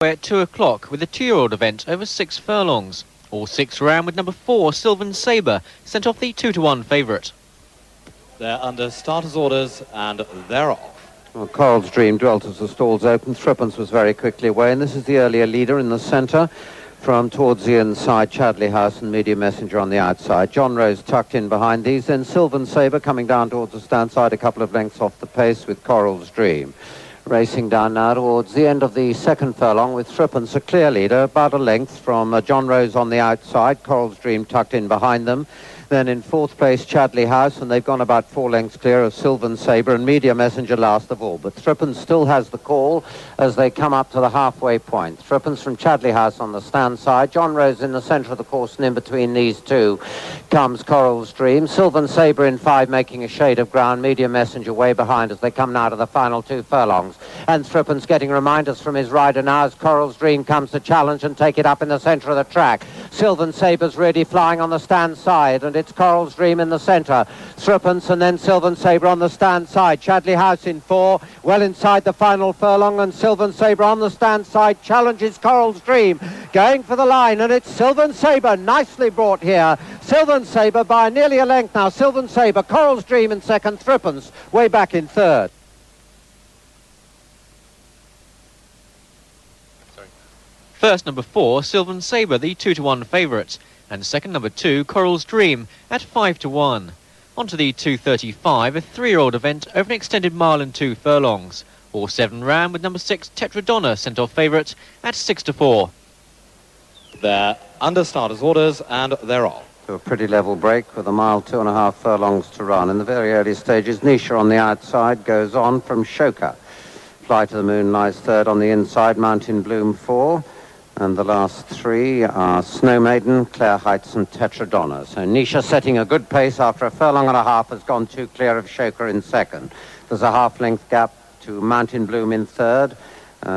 At 2 o'clock with a 2-year-old event over 6 furlongs. All 6 ran with number 4, Sylvan Sabre, sent off the 2-to-1 favourite. They're under starters' orders and they're off. Well, Coral's Dream dwelt as the stalls opened. Threepence was very quickly away, and this is the earlier leader in the centre. From towards the inside, Chadley House and Media Messenger on the outside. John Rose tucked in behind these. Then Sylvan Sabre coming down towards the stand side, a couple of lengths off the pace with Coral's Dream. Racing down now towards the end of the second furlong with Threepence a clear leader, about a length from John Rose on the outside. Coral's Dream tucked in behind them. Then in fourth place, Chadley House, and they've gone about 4 lengths clear of Sylvan Sabre and Media Messenger last of all. But Threepence still has the call as they come up to the halfway point. Threepence from Chadley House on the stand side. John Rose in the centre of the course, and in between these two comes Coral's Dream. Sylvan Sabre in 5 making a shade of ground. Media Messenger way behind as they come now to the final 2 furlongs. And Threepence getting reminders from his rider now as Coral's Dream comes to challenge and take it up in the centre of the track. Sylvan Sabre's really flying on the stand side, and it's Coral's Dream in the centre. Threepence and then Sylvan Sabre on the stand side. Chadley House in 4, well inside the final furlong, and Sylvan Sabre on the stand side challenges Coral's Dream. Going for the line, and it's Sylvan Sabre, nicely brought here. Sylvan Sabre by nearly a length now. Sylvan Sabre, Coral's Dream in second, Threepence way back in third. First, number 4, Sylvan Sabre, the 2-to-1 favourite. And second, number 2, Coral's Dream, at 5-to-1. On to the 2:35, a 3-year-old event over an extended mile and 2 furlongs. All 7 ran with number 6, Tetradonna, sent off favourite, at 6-to-4. They're under starters' orders and they're off. To a pretty level break with a mile, 2.5 furlongs to run. In the very early stages, Nisha on the outside goes on from Shoka. Fly to the Moon lies third on the inside, Mountain Bloom 4. And the last 3 are Snow Maiden, Clare Heights and Tetradonna. So Nisha setting a good pace after a furlong and a half has gone 2 clear of Shoka in second. There's a half-length gap to Mountain Bloom in third.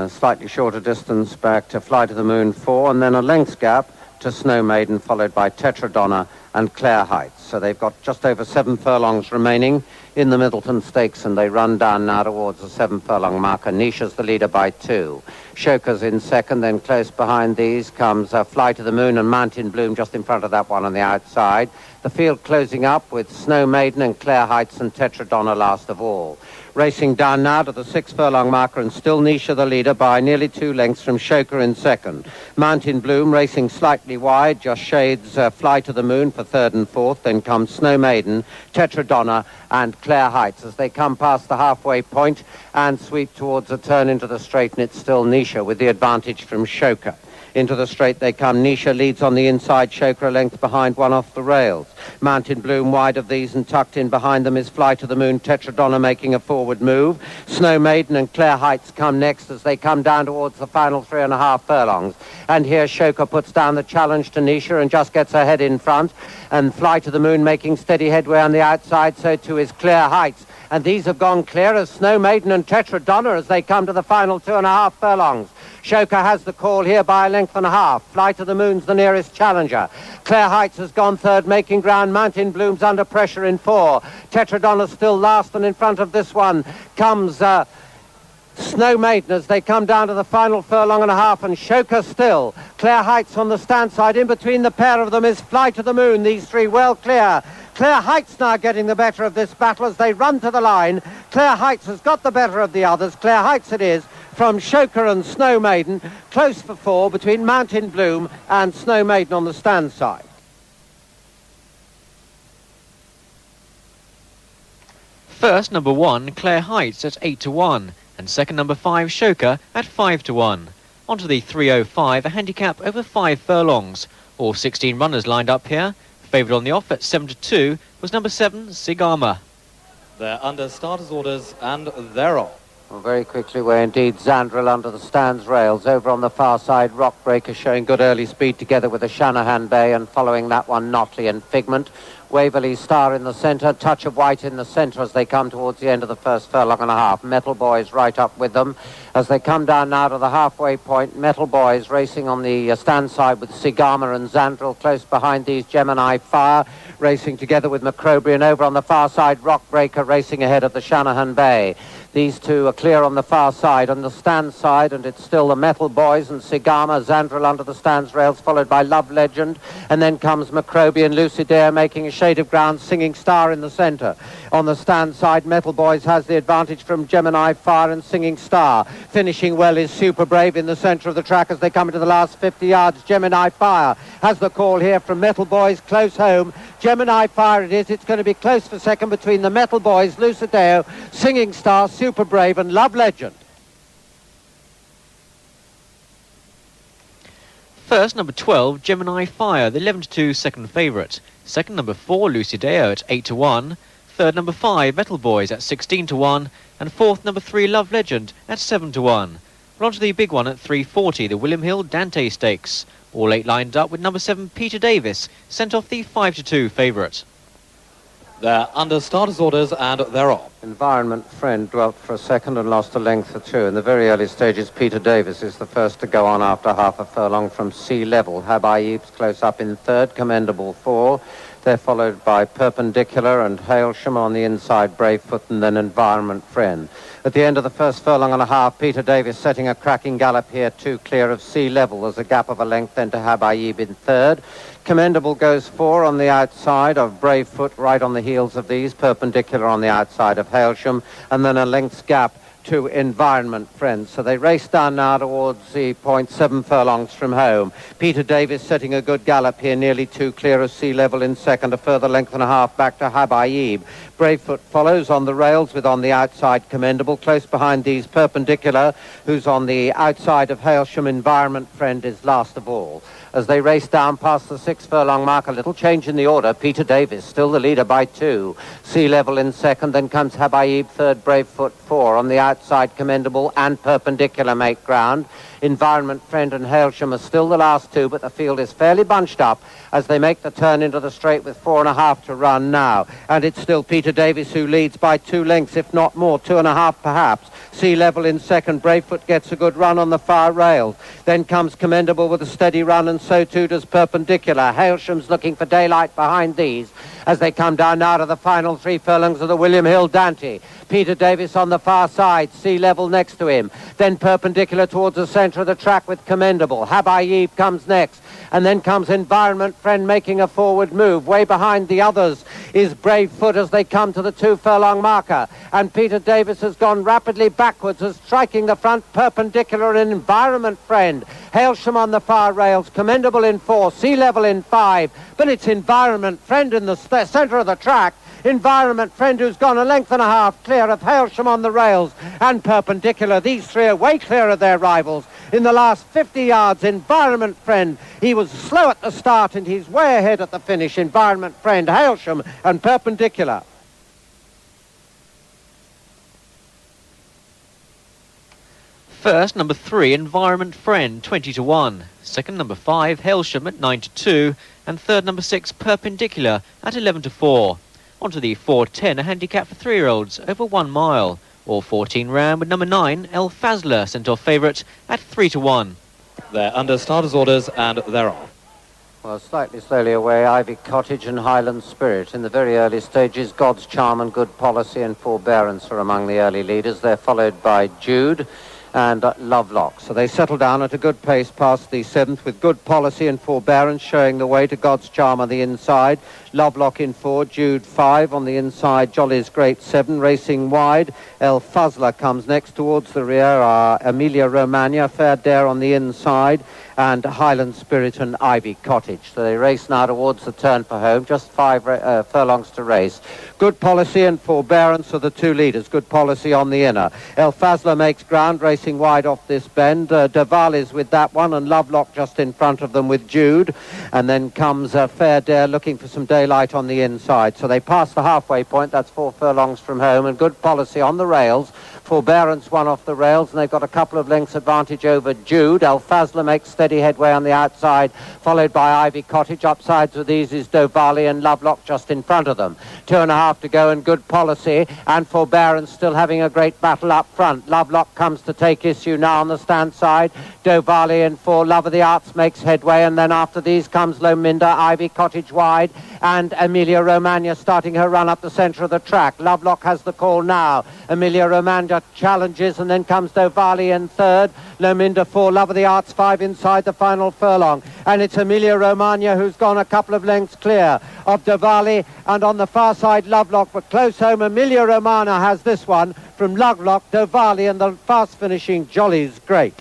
Slightly shorter distance back to Fly to the Moon 4. And then a length gap to Snow Maiden, followed by Tetradonna and Clare Heights. So they've got just over 7 furlongs remaining in the Middleton Stakes, and they run down now towards the 7-furlong marker. Nisha's the leader by 2. Shoka's in second, then close behind these comes Fly to the Moon and Mountain Bloom just in front of that one on the outside. The field closing up with Snow Maiden and Clare Heights and Tetradonna last of all. Racing down now to the 6-furlong marker, and still Nisha the leader by nearly 2 lengths from Shoka in second. Mountain Bloom racing slightly wide, just shades Fly to the Moon for third and fourth. Then comes Snow Maiden, Tetradonna and Clare Heights as they come past the halfway point and sweep towards a turn into the straight, and it's still Nisha with the advantage from Shoka. Into the straight they come. Nisha leads on the inside, Shoka a length behind, one off the rails. Mountain Bloom wide of these, and tucked in behind them is Fly to the Moon, Tetradonna making a forward move. Snow Maiden and Clare Heights come next as they come down towards the final 3.5 furlongs. And here Shoka puts down the challenge to Nisha and just gets her head in front. And Fly to the Moon making steady headway on the outside, so too is Clare Heights. And these have gone clear as Snow Maiden and Tetradonna as they come to the final 2.5 furlongs. Shoka has the call here by a length and a half. Fly to the Moon's the nearest challenger. Clare Heights has gone third, making ground. Mountain Bloom's under pressure in 4. Tetradonna still last, and in front of this one comes Snow Maiden as they come down to the final furlong and a half, and Shoka still. Clare Heights on the stand side. In between the pair of them is Fly to the Moon. These 3 well clear. Clare Heights now getting the better of this battle as they run to the line. Clare Heights has got the better of the others. Clare Heights it is from Shoka and Snow Maiden. Close for 4 between Mountain Bloom and Snow Maiden on the stand side. First, number 1, Clare Heights at 8-to-1. And second, number 5, Shoka at 5-to-1. On to the 3:05, a handicap over 5 furlongs. All 16 runners lined up here. Favoured on the off at 7-to-2 was number 7, Sigama. They're under starters' orders and they're off. Well, very quickly away indeed, Zandril under the stands rails. Over on the far side, Rockbreaker showing good early speed together with the Shanahan Bay, and following that one, Notley and Figment. Waverley Star in the centre, Touch of White in the centre as they come towards the end of the first furlong and a half. Metal Boys right up with them as they come down now to the halfway point. Metal Boys racing on the stand side with Sigama and Zandril close behind these. Gemini Fire racing together with Macrobian. Over on the far side, Rockbreaker racing ahead of the Shanahan Bay. These two are clear on the far side, on the stand side, and it's still the Metal Boys and Sigama, Zandril under the stands rails, followed by Love Legend, and then comes Macroby and Lucidare making a shade of ground, Singing Star in the centre. On the stand side, Metal Boys has the advantage from Gemini Fire and Singing Star. Finishing well is Super Brave in the centre of the track as they come into the last 50 yards. Gemini Fire has the call here from Metal Boys, close home. Gemini Fire it is. It's going to be close for second between the Metal Boys, Lucidare, Singing Star, Super Brave and Love Legend. First, number 12, Gemini Fire, the 11-2 second favourite. Second, number 4, Lucideo at 8-1. Third, number 5, Metal Boys at 16-1. And fourth, number 3, Love Legend at 7-1. Well, on to the big one at 3:40, the William Hill Dante Stakes. All 8 lined up with number 7, Peter Davis, sent off the 5-2 favourite. They're under starters' orders and they're off. Environment Friend dwelt for a second and lost a length or two. In the very early stages, Peter Davis is the first to go on after half a furlong from sea level. Habaib's close up in third, Commendable 4. They're followed by Perpendicular and Hailsham on the inside, Bravefoot, and then Environment Friend. At the end of the first furlong and a half, Peter Davis setting a cracking gallop here, 2 clear of sea level. There's a gap of a length then to Habaib in third. Commendable goes 4 on the outside of Bravefoot, right on the heels of these. Perpendicular on the outside of Hailsham, and then a length's gap to Environment Friend. So they race down now towards the point, 7 furlongs from home. Peter Davis setting a good gallop here, nearly 2 clear of sea level in second, a further length and a half back to Habaib. Bravefoot follows on the rails with on the outside Commendable. Close behind these Perpendicular, who's on the outside of Hailsham. Environment Friend is last of all. As they race down past the 6 furlong mark, a little change in the order. Peter Davis still the leader by 2. Sea level in second, then comes Habaib third, Bravefoot 4. On the outside, Commendable and Perpendicular make ground. Environment Friend and Hailsham are still the last 2, but the field is fairly bunched up as they make the turn into the straight with 4.5 to run now. And it's still Peter Davis who leads by 2 lengths, if not more, 2.5 perhaps. Sea level in second, Bravefoot gets a good run on the far rails. Then comes Commendable with a steady run, and so too does Perpendicular. Hailsham's looking for daylight behind these as they come down now to the final 3 furlongs of the William Hill Dante. Peter Davis on the far side, sea level next to him. Then Perpendicular towards the centre of the track with Commendable. Habaib comes next. And then comes Environment Friend making a forward move. Way behind the others is Bravefoot as they come to the 2 furlong marker. And Peter Davis has gone rapidly backwards as striking the front, Perpendicular and Environment Friend. Hailsham on the far rails, Commendable in 4, sea level in 5. But it's Environment Friend in the centre of the track. Environment Friend who's gone a length and a half clear of Hailsham on the rails and Perpendicular. These 3 are way clear of their rivals. In the last 50 yards, Environment Friend, he was slow at the start and he's way ahead at the finish. Environment Friend, Hailsham and Perpendicular. First, number 3, Environment Friend, 20-1. Second, number 5, Hailsham at 9-2. And third, number 6, Perpendicular at 11-4. On to the 4:10, a handicap for 3-year-olds over 1 mile. All 14 round with number 9, El Fazla, sent off favourite at 3-1. They're under starters' orders and they're off. Well, slightly slowly away, Ivy Cottage and Highland Spirit. In the very early stages, God's Charm and Good Policy and Forbearance are among the early leaders. They're followed by Jude and Lovelock. So they settle down at a good pace past the 7th with Good Policy and Forbearance showing the way to God's Charm on the inside. Lovelock in 4, Jude 5 on the inside, Jolly's Great 7 racing wide. El Fazla comes next towards the rear, Emilia Romagna, Fair Dare on the inside, and Highland Spirit and Ivy Cottage. So they race now towards the turn for home, just 5 furlongs to race. Good Policy and Forbearance are the 2 leaders. Good Policy on the inner. El Fazla makes ground, racing wide off this bend. Deval is with that one, and Lovelock just in front of them with Jude. And then comes Fair Dare looking for some daylight on the inside. So they pass the halfway point, that's 4 furlongs from home, and Good Policy on the rails. Forbearance one off the rails, and they've got a couple of lengths advantage over Jude. El Fazla makes steady headway on the outside, followed by Ivy Cottage. Upsides with these is Dovali and Lovelock just in front of them. 2.5 to go, and Good Policy and Forbearance still having a great battle up front. Lovelock comes to take issue now on the stand side. Dovali in 4, Love of the Arts makes headway, and then after these comes Lominda, Ivy Cottage wide, and Emilia Romagna starting her run up the centre of the track. Lovelock has the call now. Emilia Romagna challenges, and then comes Dovali in third. Lominda 4, Love of the Arts 5 inside the final furlong. And it's Emilia Romagna who's gone a couple of lengths clear of Dovali, and on the far side Lovelock, but close home Emilia Romagna has this one from Lovelock, Dovali and the fast finishing Jolly's Great.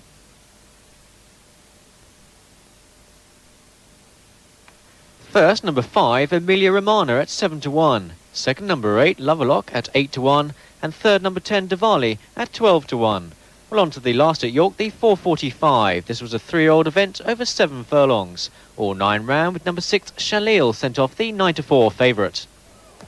First, number 5, Emilia Romagna at 7 to 1. Second, number 8, Lovelock at 8 to 1. And third, number 10, Dovali at 12 to 1. Well, on to the last at York, the 4:45. This was a 3-year-old event over 7 furlongs. All 9 round, with number 6, Chalil, sent off the 9 to 4 favourite.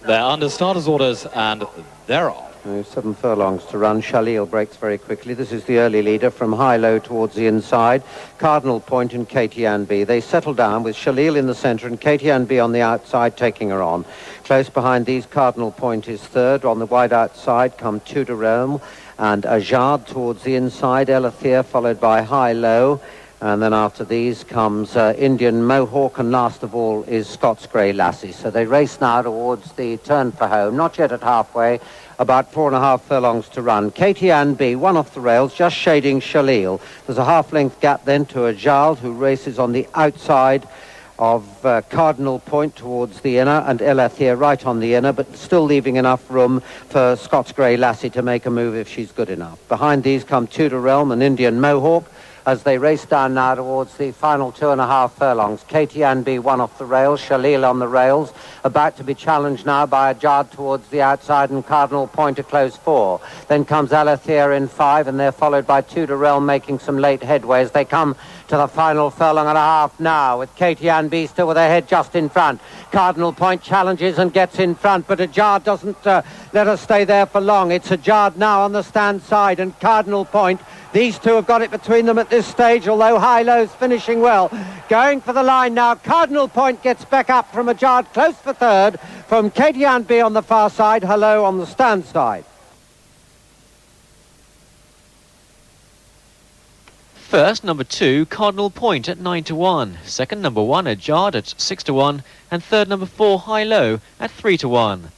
They're under starters' orders, and they're off. 7 furlongs to run. Chalil breaks very quickly. This is the early leader from high-low towards the inside. Cardinal Point and Katie Ann B. They settle down with Chalil in the centre and Katie Ann B on the outside taking her on. Close behind these, Cardinal Point is third. On the wide outside come Tudor Realm and Ajard towards the inside. Elathea followed by high-low. And then after these comes Indian Mohawk, and last of all is Scots Grey Lassie. So they race now towards the turn for home, not yet at halfway, about 4.5 furlongs to run. Katie Ann B, one off the rails, just shading Chalil. There's a half-length gap then to Ajard, who races on the outside of Cardinal Point towards the inner, and Elathea right on the inner, but still leaving enough room for Scots Grey Lassie to make a move if she's good enough. Behind these come Tudor Realm and Indian Mohawk, as they race down now towards the final 2.5 furlongs. Katie Ann B, one off the rails, Chalil on the rails, about to be challenged now by Ajard towards the outside, and Cardinal Point a close 4. Then comes Elathea in 5, and they're followed by Tudor Realm making some late headway as they come to the final furlong and a half now, with Katie Ann B still with her head just in front. Cardinal Point challenges and gets in front, but Ajard doesn't let her stay there for long. It's Ajard now on the stand side, and Cardinal Point. These two have got it between them at this stage, although high-low's finishing well. Going for the line now. Cardinal Point gets back up from Ajard, close for third, from Katie Ann B on the far side, Hello on the stand side. First, number 2, Cardinal Point at 9 to 1. Second, number 1, Ajard at 6 to 1. And third, number 4, High Low at 3 to 1.